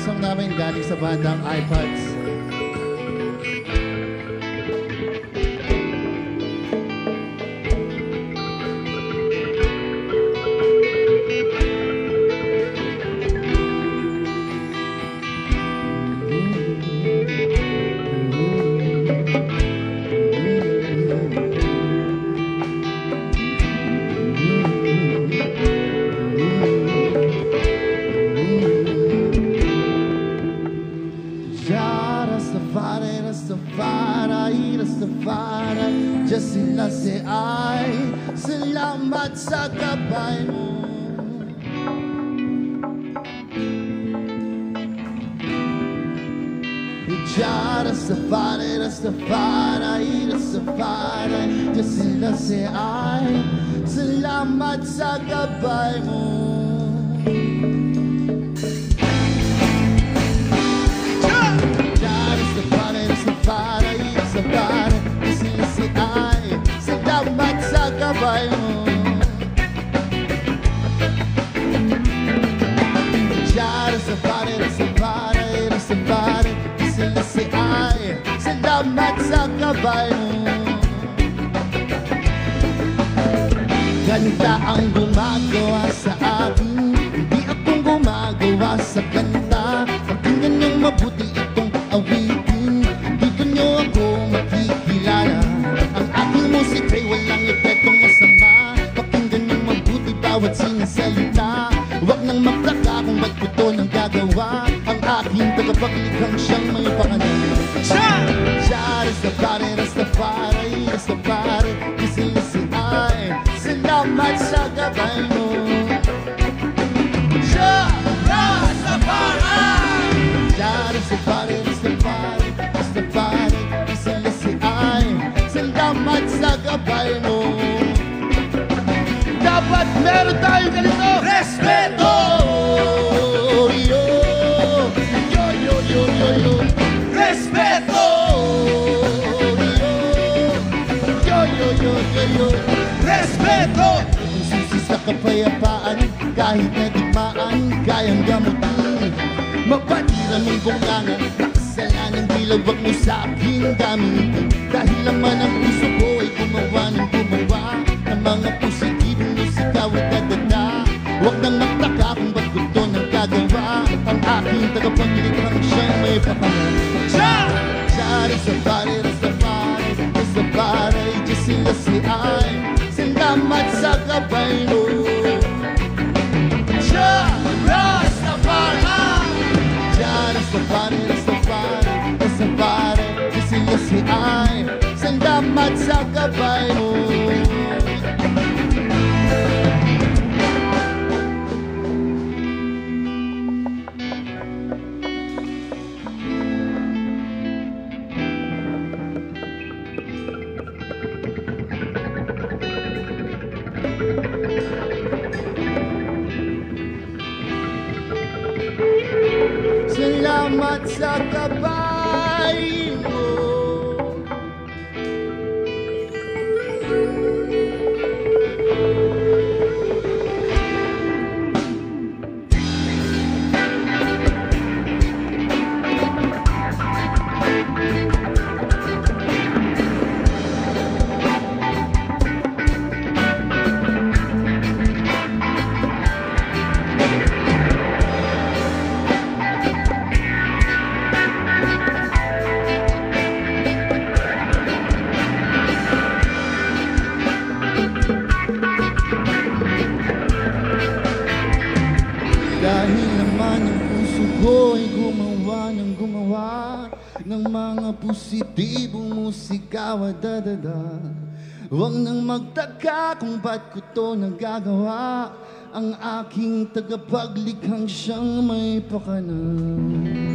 song namin galing sa bandang iPods. Rastafari, Diyos sila si ay, salamat sa gabay mo. Rastafari, Rastafari, Rastafari, Diyos sila si ay, salamat sa gabay mo. Salamat sa gabay mo. Rastafari, Rastafari, Rastafari, sila si ay, salamat sa gabay mo. Kanta ang gumagawa sa akin, hindi akong gumagawa sa kanta. Pakinggan niyong mabuti itong awitin, dito niyo ako makikilala. Ang aking musika'y walang epektong masama. Pakinggan niyong mabuti bawat sinasalita. Huwag nang magtaka kung ba't ko to nang gagawa. Ang aking tagapaglikhang siyang may pangalan. Rastafari, Rastafari, Rastafari, sila si ay, salamat sa gabay mo. Rastafari, Rastafari, Rastafari, sila si ay, salamat sa gabay mo. Dapat meron tayo ganito, respeto! Yo, yo, yo, yo, yo, yo, respeto! Yo, yo, yo, yo, yo, respeto! Susi sa kapayapaan, kahit na digmaan, kayang gamutin. Magpatira mong bungangan, nakasalanang dilaw, wag mo sa akin gamitin. Dahil naman ang puso ko ay gumawa ng gumawa ng mga positibong musika at dagada. Huwag nang magtaka kung ba't ko to nang gagawa. Ang aking tagapaglikhang siyang may pangalan. Rastafari, Rastafari, Rastafari, Diyos sila si ay, salamat sa gabay mo. Rastafari, Rastafari, Rastafari, Diyos sila si ay, salamat sa gabay mo. Salamat sa gabay mo. Dahil naman ang puso ko ay gumawa ng mga positibong musika at dadada. Huwag nang magtaka kung ba't ko to nagagawa. Ang aking tagapaglikhang siyang may pakanan.